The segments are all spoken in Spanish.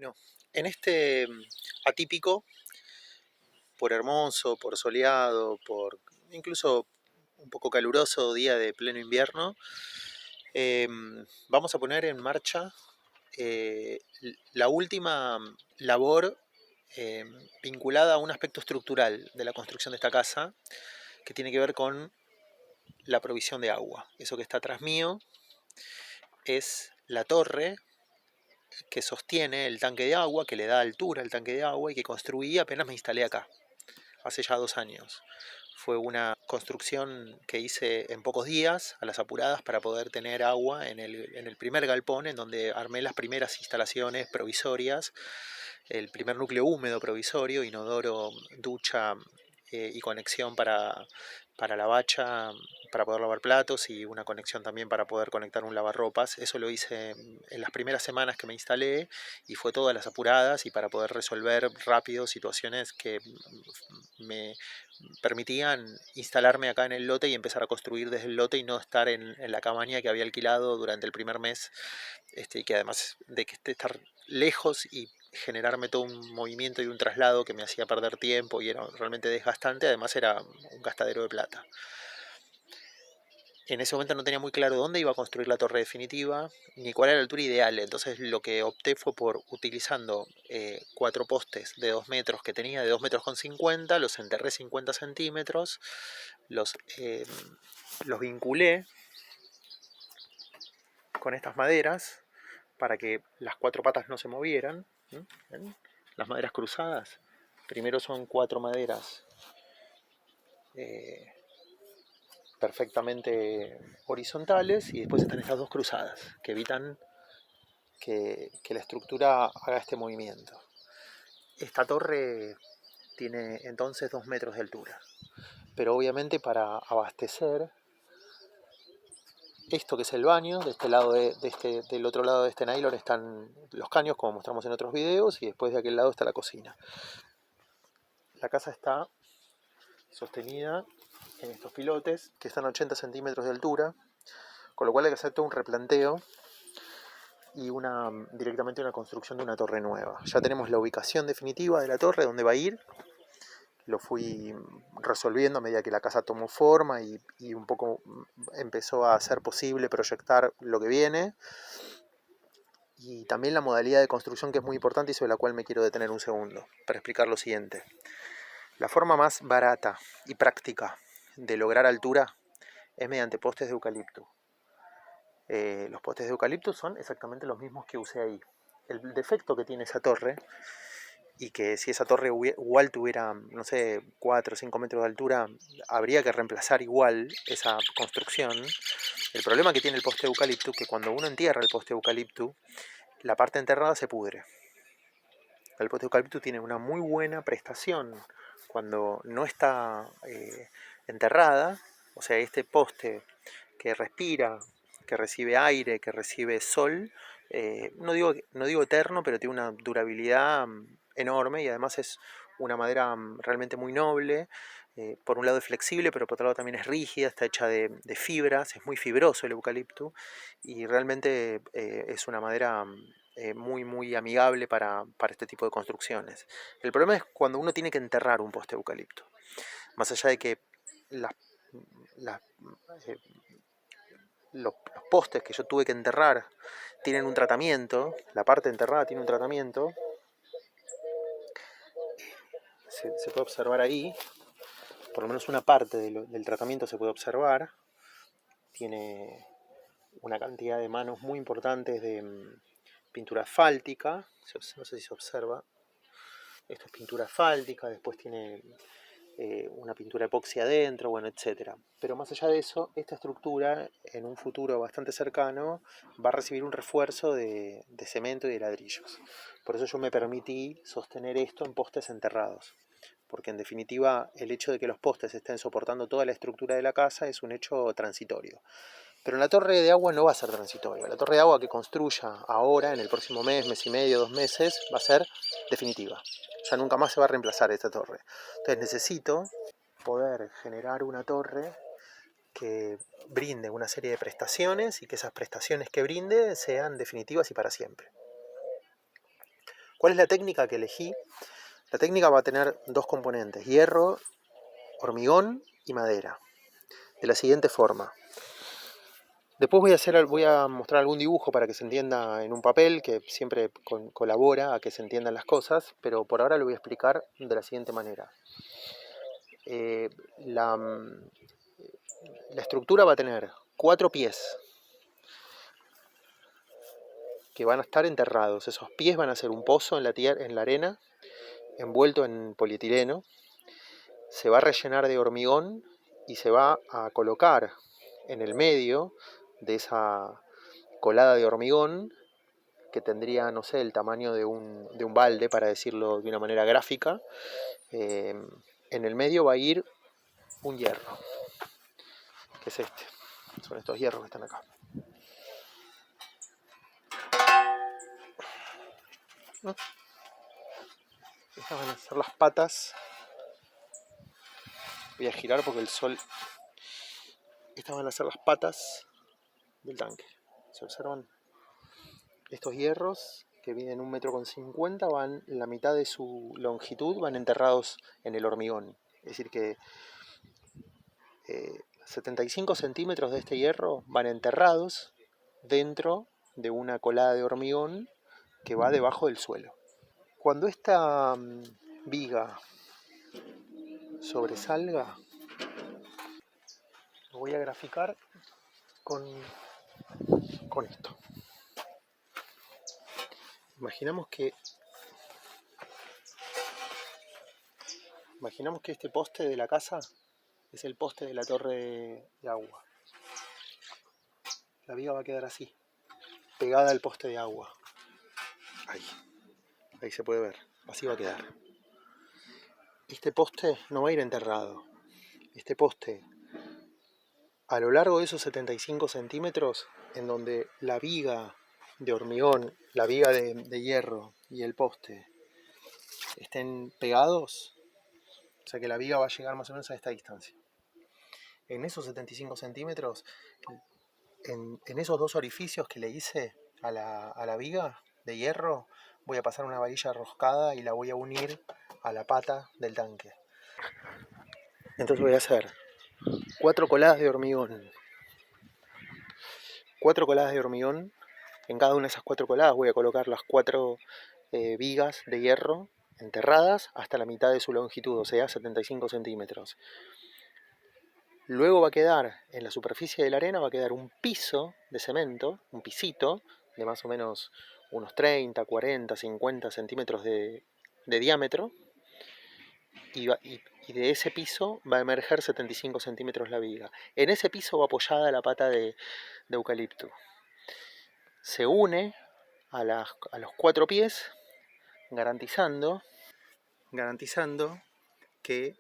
Bueno, en este atípico, por hermoso, por soleado, por incluso un poco caluroso día de pleno invierno, eh, vamos a poner en marcha la última labor eh, vinculada a un aspecto estructural de la construcción de esta casa, que tiene que ver con la provisión de agua. Eso que está atrás mío es la torre que sostiene el tanque de agua, que le da altura al tanque de agua y que construí apenas me instalé acá, hace ya 2 años. Fue una construcción que hice en pocos días, a las apuradas, para poder tener agua en el primer galpón, en donde armé las primeras instalaciones provisorias, el primer núcleo húmedo provisorio, inodoro, ducha y conexión para la bacha, para poder lavar platos, y una conexión también para poder conectar un lavarropas. Eso lo hice en las primeras semanas que me instalé, y fue todas las apuradas y para poder resolver rápido situaciones que me permitían instalarme acá en el lote y empezar a construir desde el lote y no estar en la cabaña que había alquilado durante el primer mes, y que además de que estar lejos y generarme todo un movimiento y un traslado que me hacía perder tiempo y era realmente desgastante, además era un gastadero de plata. En ese momento no tenía muy claro dónde iba a construir la torre definitiva, ni cuál era la altura ideal. Entonces lo que opté fue por, utilizando 4 postes de 2 metros que tenía, de 2 metros con 50, los enterré 50 centímetros, los, eh, los vinculé con estas maderas para que las 4 patas no se movieran. ¿Ven? Las maderas cruzadas. Primero son 4 maderas eh, perfectamente horizontales, y después están estas 2 cruzadas que evitan que la estructura haga este movimiento. Esta torre tiene entonces 2 metros de altura, pero obviamente para abastecer esto que es el baño, de este lado del otro lado de este nylon están los caños, como mostramos en otros videos, y después de aquel lado está la cocina. La casa está sostenida en estos pilotes que están a 80 centímetros de altura, con lo cual hay que hacer todo un replanteo y directamente una construcción de una torre nueva. Ya tenemos la ubicación definitiva de la torre, donde va a ir. Lo fui resolviendo a medida que la casa tomó forma y un poco empezó a ser posible proyectar lo que viene. Y también la modalidad de construcción, que es muy importante y sobre la cual me quiero detener un segundo para explicar lo siguiente. La forma más barata y práctica de lograr altura es mediante postes de eucalipto. Los postes de eucalipto son exactamente los mismos que usé ahí. El defecto que tiene esa torre, y que si esa torre igual tuviera, no sé, 4 o 5 metros de altura, habría que reemplazar igual esa construcción. El problema que tiene el poste de eucalipto es que cuando uno entierra el poste de eucalipto, la parte enterrada se pudre. El poste de eucalipto tiene una muy buena prestación cuando no está enterrada, o sea, este poste que respira, que recibe aire, que recibe sol, no digo eterno, pero tiene una durabilidad enorme, y además es una madera realmente muy noble. Por un lado es flexible, pero por otro lado también es rígida, está hecha de fibras, es muy fibroso el eucalipto, y realmente es una madera muy muy amigable para este tipo de construcciones. El problema es cuando uno tiene que enterrar un poste de eucalipto. Más allá de que las, las, eh, los postes que yo tuve que enterrar tienen un tratamiento, la parte enterrada tiene un tratamiento, se puede observar ahí, por lo menos una parte del tratamiento se puede observar, tiene una cantidad de manos muy importantes de pintura asfáltica, no sé si se observa, esto es pintura asfáltica, después tiene una pintura epoxi adentro, bueno, etcétera. Pero más allá de eso, esta estructura en un futuro bastante cercano va a recibir un refuerzo de cemento y de ladrillos. Por eso yo me permití sostener esto en postes enterrados, porque en definitiva el hecho de que los postes estén soportando toda la estructura de la casa es un hecho transitorio. Pero en la torre de agua no va a ser transitorio. La torre de agua que construya ahora, en el próximo mes, mes y medio, 2 meses, va a ser definitiva. Ya nunca más se va a reemplazar esta torre. Entonces necesito poder generar una torre que brinde una serie de prestaciones, y que esas prestaciones que brinde sean definitivas y para siempre. ¿Cuál es la técnica que elegí? La técnica va a tener dos componentes, hierro, hormigón y madera, de la siguiente forma. Después voy a mostrar algún dibujo para que se entienda en un papel, que siempre colabora a que se entiendan las cosas, pero por ahora lo voy a explicar de la siguiente manera. La estructura va a tener 4 pies que van a estar enterrados. Esos pies van a ser un pozo en la arena, envuelto en polietileno. Se va a rellenar de hormigón y se va a colocar en el medio de esa colada de hormigón, que tendría, no sé, el tamaño de un balde, para decirlo de una manera gráfica. En el medio va a ir un hierro, que es este. Son estos hierros que están acá. Estas van a ser las patas. Voy a girar porque el sol... Estas van a ser las patas del tanque. ¿Se observan? Estos hierros, que miden 1,50 m, van, la mitad de su longitud van enterrados en el hormigón. Es decir que 75 centímetros de este hierro van enterrados dentro de una colada de hormigón que va debajo del suelo. Cuando esta viga sobresalga, lo voy a graficar con esto. Imaginamos que este poste de la casa es el poste de la torre de agua. La viga va a quedar así, pegada al poste de agua. Ahí se puede ver, así va a quedar. Este poste no va a ir enterrado. Este poste, a lo largo de esos 75 centímetros, en donde la viga de hormigón, la viga de hierro y el poste estén pegados, o sea que la viga va a llegar más o menos a esta distancia. En esos 75 centímetros, en esos dos orificios que le hice a la viga de hierro, voy a pasar una varilla roscada y la voy a unir a la pata del tanque. Entonces voy a hacer 4 coladas de hormigón. 4 coladas de hormigón. En cada una de esas 4 coladas voy a colocar las 4 vigas de hierro enterradas hasta la mitad de su longitud, o sea, 75 centímetros. Luego va a quedar, en la superficie de la arena, va a quedar un piso de cemento, un pisito de más o menos unos 30, 40, 50 centímetros de diámetro. Y de ese piso va a emerger 75 centímetros la viga. En ese piso va apoyada la pata de eucalipto. Se une a los 4 pies, garantizando que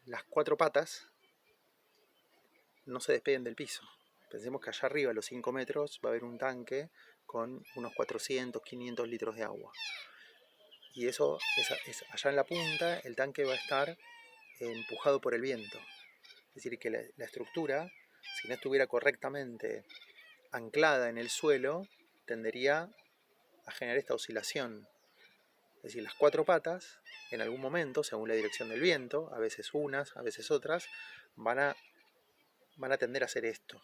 las 4 patas no se despeguen del piso. Pensemos que allá arriba, a los 5 metros, va a haber un tanque con unos 400, 500 litros de agua. Y eso, allá en la punta, el tanque va a estar empujado por el viento. Es decir, que la estructura, si no estuviera correctamente anclada en el suelo, tendería a generar esta oscilación. Es decir, las 4 patas, en algún momento, según la dirección del viento, a veces unas, a veces otras, van a tender a hacer esto.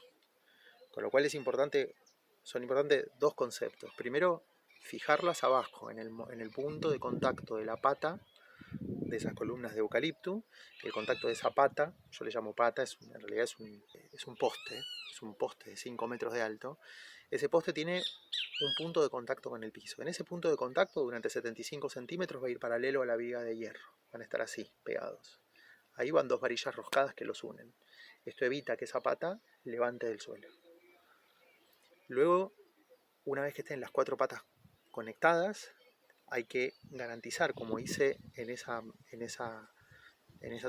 Con lo cual son importantes 2 conceptos. Primero, fijarlas abajo, en el punto de contacto de la pata de esas columnas de eucalipto. El contacto de esa pata, yo le llamo pata, en realidad es un poste de 5 metros de alto. Ese poste tiene un punto de contacto con el piso. En ese punto de contacto, durante 75 centímetros, va a ir paralelo a la viga de hierro. Van a estar así, pegados. Ahí van 2 varillas roscadas que los unen. Esto evita que esa pata levante del suelo. Luego, una vez que estén las 4 patas conectadas, hay que garantizar, como hice en esa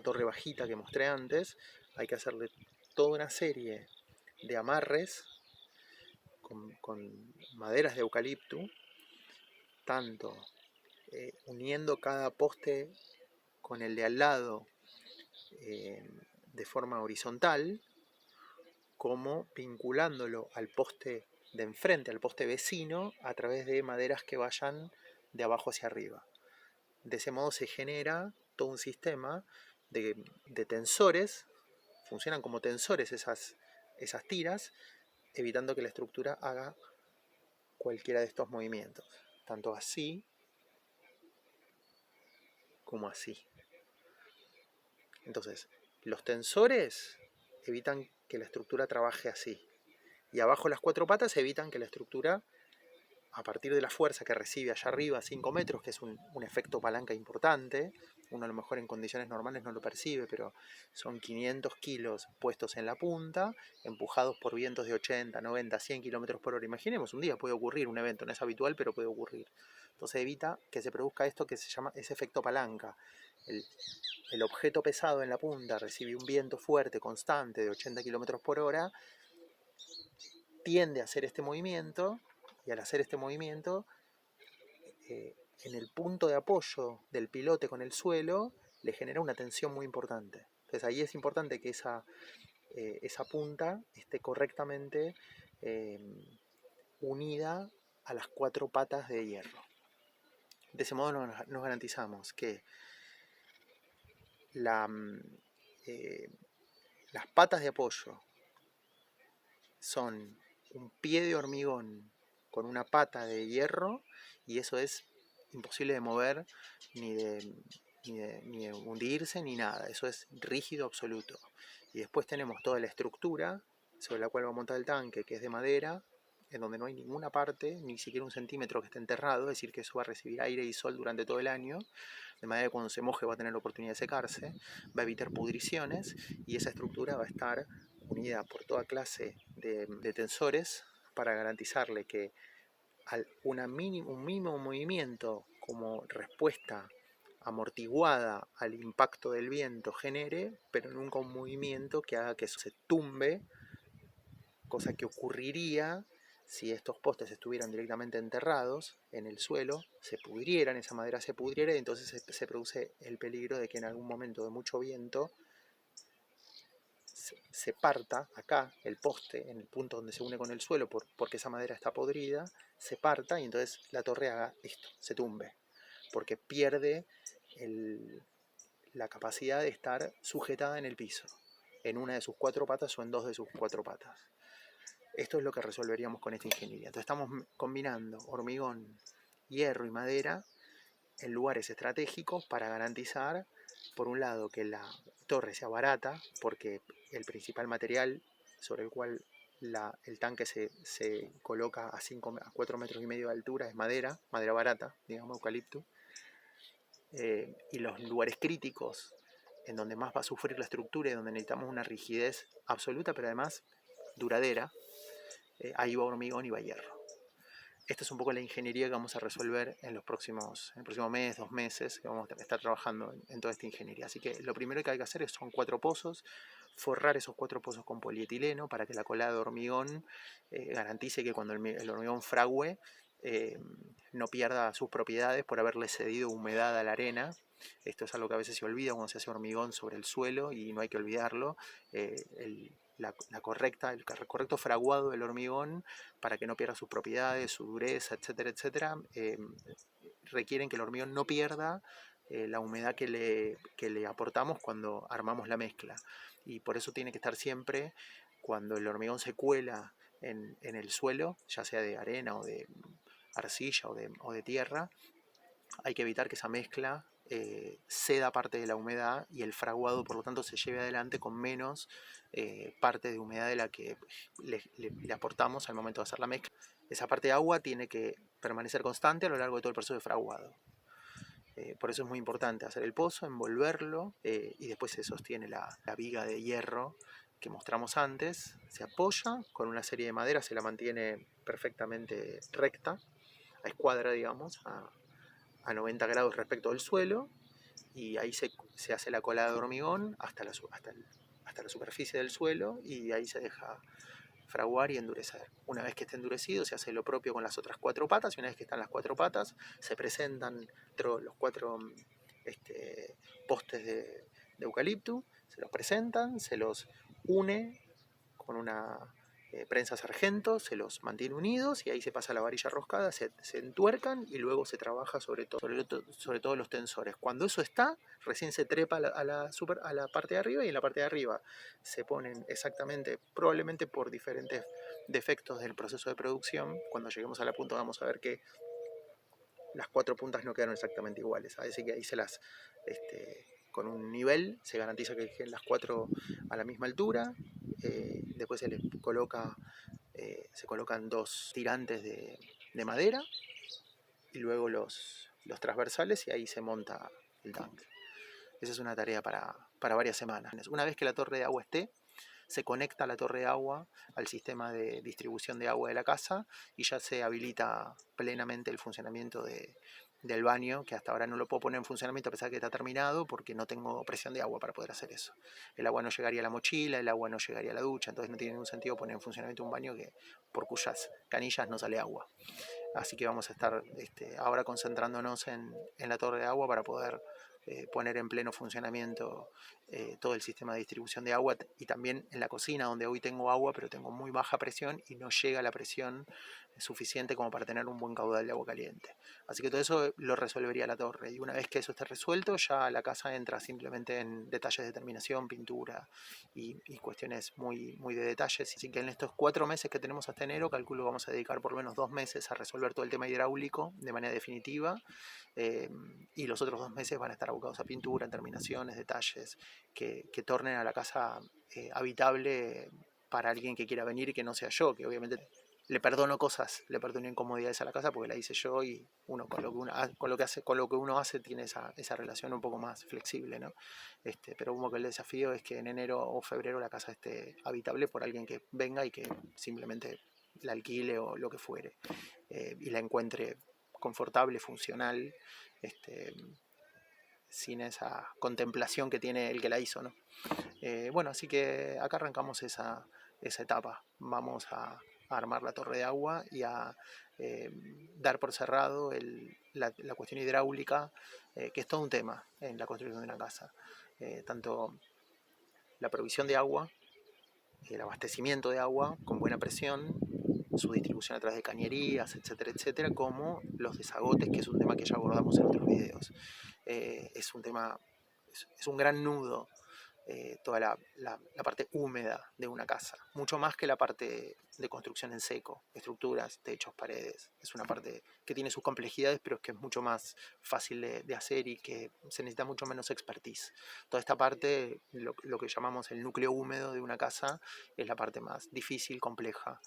torre bajita que mostré antes, hay que hacerle toda una serie de amarres con maderas de eucalipto, tanto uniendo cada poste con el de al lado de forma horizontal, como vinculándolo al poste de enfrente al poste vecino a través de maderas que vayan de abajo hacia arriba. De ese modo se genera todo un sistema de tensores, funcionan como tensores esas tiras, evitando que la estructura haga cualquiera de estos movimientos, tanto así como así. Entonces, los tensores evitan que la estructura trabaje así, y abajo las cuatro patas evitan que la estructura, a partir de la fuerza que recibe allá arriba a 5 metros, que es un efecto palanca importante, uno a lo mejor en condiciones normales no lo percibe, pero son 500 kilos puestos en la punta, empujados por vientos de 80, 90, 100 kilómetros por hora. Imaginemos, un día puede ocurrir un evento, no es habitual, pero puede ocurrir. Entonces evita que se produzca esto que se llama ese efecto palanca. El objeto pesado en la punta recibe un viento fuerte, constante, de 80 kilómetros por hora, tiende a hacer este movimiento, y al hacer este movimiento, en el punto de apoyo del pilote con el suelo, le genera una tensión muy importante. Entonces ahí es importante que esa punta esté correctamente unida a las cuatro patas de hierro. De ese modo nos garantizamos que las patas de apoyo son un pie de hormigón con una pata de hierro, y eso es imposible de mover, ni de hundirse, ni nada. Eso es rígido absoluto. Y después tenemos toda la estructura sobre la cual va a montar el tanque, que es de madera, en donde no hay ninguna parte, ni siquiera un centímetro que esté enterrado, es decir, que eso va a recibir aire y sol durante todo el año, de manera que cuando se moje va a tener la oportunidad de secarse, va a evitar pudriciones, y esa estructura va a estar unida por toda clase de tensores para garantizarle que un mínimo movimiento como respuesta amortiguada al impacto del viento genere, pero nunca un movimiento que haga que eso se tumbe, cosa que ocurriría si estos postes estuvieran directamente enterrados en el suelo, se pudrieran, esa madera se pudriera, y entonces se produce el peligro de que en algún momento de mucho viento se parta acá el poste, en el punto donde se une con el suelo, porque esa madera está podrida, se parta, y entonces la torre haga esto, se tumbe, porque pierde la capacidad de estar sujetada en el piso, en una de sus cuatro patas o en dos de sus cuatro patas. Esto es lo que resolveríamos con esta ingeniería. Entonces estamos combinando hormigón, hierro y madera en lugares estratégicos para garantizar, por un lado, que la torre sea barata, porque el principal material sobre el cual el tanque se coloca a 4 metros y medio de altura es madera barata, digamos, eucalipto, y los lugares críticos en donde más va a sufrir la estructura y donde necesitamos una rigidez absoluta, pero además duradera, ahí va hormigón y va hierro. Esta es un poco la ingeniería que vamos a resolver en el próximo mes, 2 meses, que vamos a estar trabajando en toda esta ingeniería. Así que lo primero que hay que hacer son 4 pozos, forrar esos 4 pozos con polietileno para que la colada de hormigón garantice que cuando el hormigón fragüe no pierda sus propiedades por haberle cedido humedad a la arena. Esto es algo que a veces se olvida cuando se hace hormigón sobre el suelo, y no hay que olvidarlo. El correcto fraguado del hormigón, para que no pierda sus propiedades, su dureza, etcétera, etcétera, requieren que el hormigón no pierda la humedad que le aportamos cuando armamos la mezcla. Y por eso tiene que estar siempre, cuando el hormigón se cuela en el suelo, ya sea de arena o de arcilla o de tierra, hay que evitar que esa mezcla ceda parte de la humedad, y el fraguado por lo tanto se lleve adelante con menos parte de humedad de la que le aportamos al momento de hacer la mezcla. Esa parte de agua tiene que permanecer constante a lo largo de todo el proceso de fraguado. Por eso es muy importante hacer el pozo, envolverlo, y después se sostiene la viga de hierro que mostramos antes, se apoya con una serie de maderas, se la mantiene perfectamente recta, a escuadra, digamos, a 90 grados respecto del suelo, y ahí se hace la colada de hormigón hasta la superficie del suelo, y ahí se deja fraguar y endurecer. Una vez que esté endurecido, se hace lo propio con las otras 4 patas, y una vez que están las 4 patas, se presentan los 4 postes de eucalipto, se los presentan, se los une con una prensa sargento, se los mantiene unidos y ahí se pasa la varilla roscada, se entuercan y luego se trabaja sobre todo los tensores. Cuando eso está, recién se trepa a la parte de arriba, y en la parte de arriba se ponen exactamente, probablemente por diferentes defectos del proceso de producción, cuando lleguemos a la punta vamos a ver que las 4 puntas no quedaron exactamente iguales, así que ahí con un nivel se garantiza que queden las 4 a la misma altura. Después se colocan 2 tirantes de madera y luego los transversales, y ahí se monta el tanque. Esa es una tarea para varias semanas. Una vez que la torre de agua esté, se conecta la torre de agua al sistema de distribución de agua de la casa y ya se habilita plenamente el funcionamiento del baño, que hasta ahora no lo puedo poner en funcionamiento a pesar de que está terminado porque no tengo presión de agua para poder hacer eso. El agua no llegaría a la mochila, el agua no llegaría a la ducha, entonces no tiene ningún sentido poner en funcionamiento un baño por cuyas canillas no sale agua. Así que vamos a estar ahora concentrándonos en la torre de agua para poder poner en pleno funcionamiento todo el sistema de distribución de agua, y también en la cocina, donde hoy tengo agua pero tengo muy baja presión y no llega la presión suficiente como para tener un buen caudal de agua caliente. Así que todo eso lo resolvería la torre, y una vez que eso esté resuelto ya la casa entra simplemente en detalles de terminación, pintura y cuestiones muy, muy de detalles. Así que en estos 4 meses que tenemos hasta enero, calculo vamos a dedicar por lo menos 2 meses a resolver todo el tema hidráulico de manera definitiva, y los otros 2 meses van a estar abocados a pintura, terminaciones, detalles que tornen a la casa habitable para alguien que quiera venir y que no sea yo, que obviamente le perdono cosas, le perdono incomodidades a la casa porque la hice yo, y uno con lo que uno hace tiene esa relación un poco más flexible, ¿no? Pero como que el desafío es que en enero o febrero la casa esté habitable por alguien que venga y que simplemente la alquile o lo que fuere, y la encuentre confortable, funcional, sin esa contemplación que tiene el que la hizo, ¿no? Bueno, así que acá arrancamos esa etapa. Vamos a armar la torre de agua y a dar por cerrado la cuestión hidráulica, que es todo un tema en la construcción de una casa. Tanto la provisión de agua, el abastecimiento de agua con buena presión, su distribución a través de cañerías, etcétera, etcétera, como los desagotes, que es un tema que ya abordamos en otros videos. Es un tema, es un gran nudo, toda la parte húmeda de una casa, mucho más que la parte de construcción en seco, estructuras, techos, paredes. Es una parte que tiene sus complejidades, pero es que es mucho más fácil de hacer y que se necesita mucho menos expertise. Toda esta parte, lo que llamamos el núcleo húmedo de una casa, es la parte más difícil, compleja,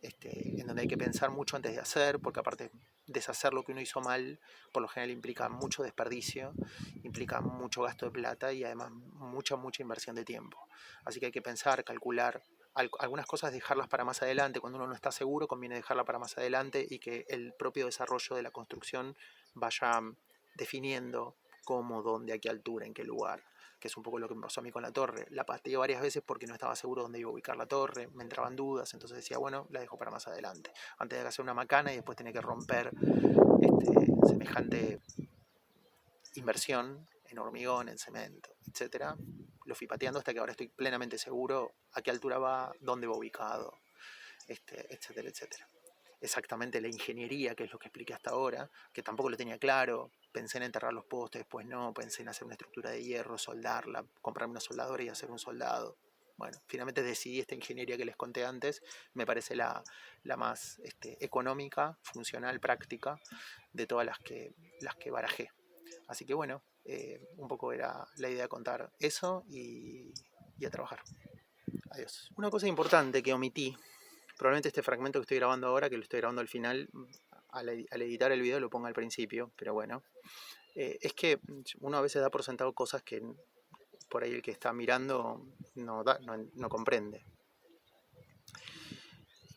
en donde hay que pensar mucho antes de hacer, porque aparte deshacer lo que uno hizo mal, por lo general implica mucho desperdicio, implica mucho gasto de plata y además mucha inversión de tiempo. Así que hay que pensar, calcular, algunas cosas dejarlas para más adelante. Cuando uno no está seguro, conviene dejarla para más adelante y que el propio desarrollo de la construcción vaya definiendo cómo, dónde, a qué altura, en qué lugar, que es un poco lo que me pasó a mí con la torre. La pateé varias veces porque no estaba seguro dónde iba a ubicar la torre, me entraban dudas, entonces decía, bueno, la dejo para más adelante, antes de hacer una macana y después tener que romper semejante inversión en hormigón, en cemento, etcétera. Lo fui pateando hasta que ahora estoy plenamente seguro a qué altura va, dónde va ubicado, etcétera, etcétera. Exactamente la ingeniería, que es lo que expliqué hasta ahora, que tampoco lo tenía claro. Pensé en enterrar los postes, después no, pensé en hacer una estructura de hierro, soldarla, comprarme una soldadora y hacer un soldado. Bueno, finalmente decidí esta ingeniería que les conté antes, me parece la más económica, funcional, práctica de todas las que barajé. Así que bueno, un poco era la idea de contar eso y a trabajar. Adiós. Una cosa importante que omití, probablemente este fragmento que estoy grabando ahora, que lo estoy grabando al final, al editar el video lo ponga al principio, pero bueno, es que uno a veces da por sentado cosas que por ahí el que está mirando no comprende.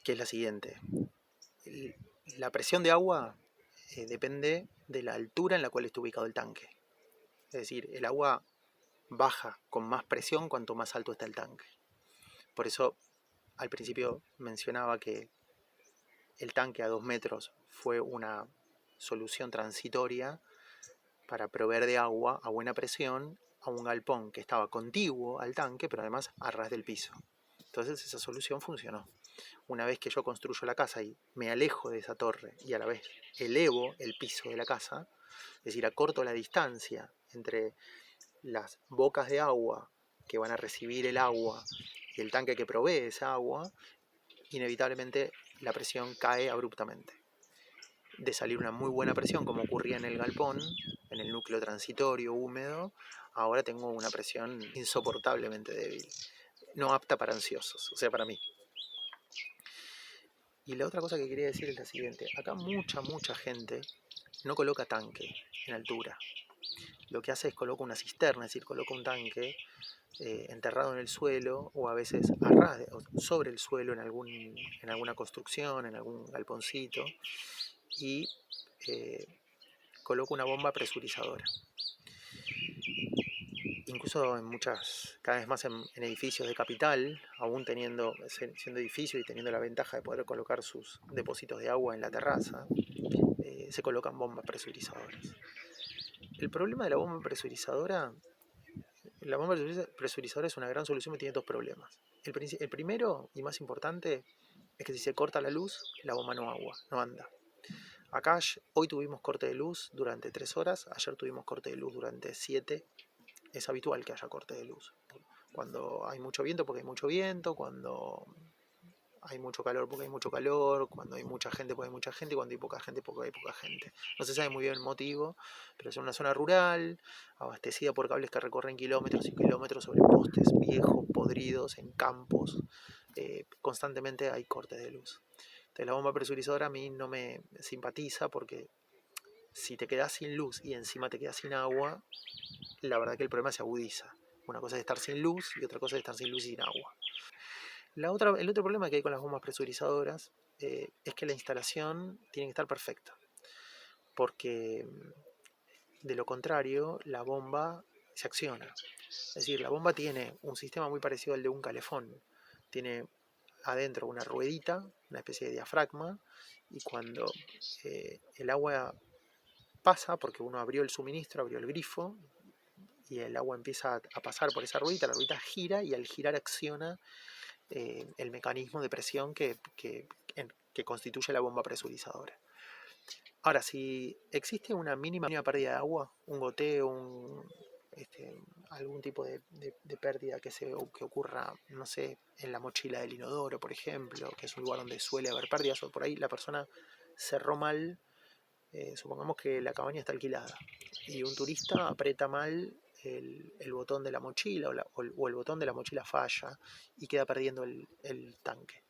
Que es la siguiente. La presión de agua depende de la altura en la cual está ubicado el tanque. Es decir, el agua baja con más presión cuanto más alto está el tanque. Por eso al principio mencionaba que el tanque a 2 metros fue una solución transitoria para proveer de agua a buena presión a un galpón que estaba contiguo al tanque, pero además a ras del piso. Entonces esa solución funcionó. una vez que yo construyo la casa y me alejo de esa torre y a la vez elevo el piso de la casa, es decir, acorto la distancia entre las bocas de agua que van a recibir el agua y el tanque que provee esa agua, inevitablemente la presión cae abruptamente. De salir una muy buena presión, como ocurría en el galpón, en el núcleo transitorio húmedo, ahora tengo una presión insoportablemente débil, no apta para ansiosos, o sea, para mí. Y la otra cosa que quería decir es la siguiente: acá mucha gente no coloca tanque en altura. Lo que hace es coloca una cisterna, es decir, coloca un tanque enterrado en el suelo, o a veces a ras, sobre el suelo en alguna construcción, en algún galponcito, y coloca una bomba presurizadora. Incluso en cada vez más en edificios de capital, aún siendo edificios y teniendo la ventaja de poder colocar sus depósitos de agua en la terraza, se colocan bombas presurizadoras. El problema de la bomba presurizadora es una gran solución, pero tiene dos problemas. El primero y más importante es que si se corta la luz, la bomba no anda. Acá hoy tuvimos corte de luz durante 3 horas, ayer tuvimos corte de luz durante 7. Es habitual que haya corte de luz. Cuando hay mucho viento, porque hay mucho viento, cuando hay mucho calor, porque hay mucho calor, cuando hay mucha gente, porque hay mucha gente, y cuando hay poca gente, porque hay poca gente. No se sabe muy bien el motivo, pero es una zona rural, abastecida por cables que recorren kilómetros y kilómetros sobre postes viejos, podridos, en campos. Constantemente hay cortes de luz. Entonces la bomba presurizadora a mí no me simpatiza, porque si te quedas sin luz y encima te quedas sin agua, la verdad que el problema se agudiza. Una cosa es estar sin luz y otra cosa es estar sin luz y sin agua. El otro problema que hay con las bombas presurizadoras es que la instalación tiene que estar perfecta, porque de lo contrario la bomba se acciona. Es decir, la bomba tiene un sistema muy parecido al de un calefón. Tiene adentro una ruedita, una especie de diafragma, y cuando el agua pasa, porque uno abrió el suministro, abrió el grifo, y el agua empieza a pasar por esa ruedita, la ruedita gira, y al girar acciona el mecanismo de presión que constituye la bomba presurizadora. Ahora, si existe una mínima pérdida de agua, un goteo, algún tipo de pérdida que ocurra, no sé, en la mochila del inodoro, por ejemplo, que es un lugar donde suele haber pérdidas, o por ahí la persona cerró mal, supongamos que la cabaña está alquilada y un turista aprieta mal el botón de la mochila, o el botón de la mochila falla y queda perdiendo el tanque.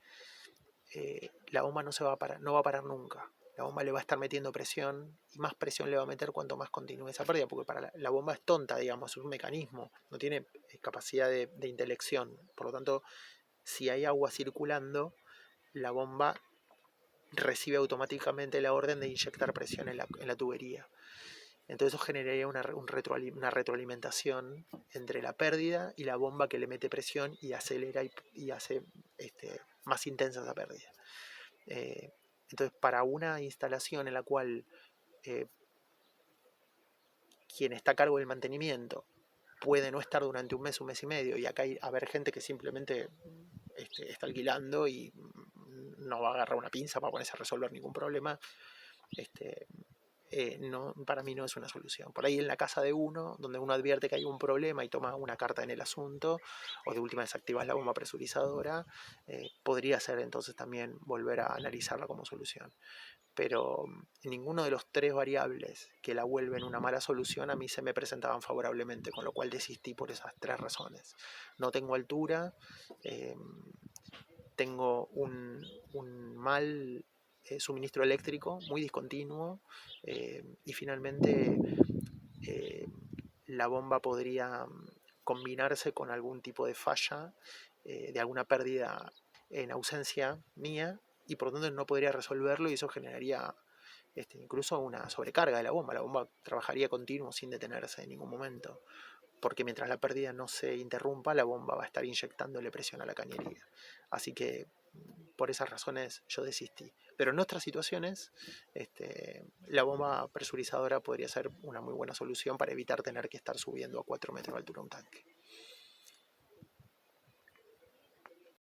La bomba no va a parar nunca. La bomba le va a estar metiendo presión, y más presión le va a meter cuanto más continúe esa pérdida, porque para la bomba es tonta, digamos, es un mecanismo, no tiene capacidad de intelección. Por lo tanto, si hay agua circulando, la bomba recibe automáticamente la orden de inyectar presión en la tubería. Entonces eso generaría una retroalimentación entre la pérdida y la bomba, que le mete presión y acelera y hace más intensa esa pérdida. Entonces, para una instalación en la cual quien está a cargo del mantenimiento puede no estar durante un mes y medio, y acá haber gente que simplemente está alquilando y no va a agarrar una pinza para ponerse a resolver ningún problema, para mí no es una solución. Por ahí en la casa de uno, donde uno advierte que hay un problema y toma una carta en el asunto, o de última desactivas la bomba presurizadora, podría ser entonces también volver a analizarla como solución. Pero ninguno de los 3 variables que la vuelven una mala solución a mí se me presentaban favorablemente, con lo cual desistí por esas 3 razones. No tengo altura, tengo un mal suministro eléctrico, muy discontinuo, y finalmente la bomba podría combinarse con algún tipo de falla, de alguna pérdida en ausencia mía, y por lo tanto no podría resolverlo, y eso generaría incluso una sobrecarga de la bomba. La bomba trabajaría continuo sin detenerse en ningún momento, porque mientras la pérdida no se interrumpa, la bomba va a estar inyectándole presión a la cañería. Así que por esas razones yo desistí. Pero en otras situaciones, la bomba presurizadora podría ser una muy buena solución para evitar tener que estar subiendo a 4 metros de altura un tanque.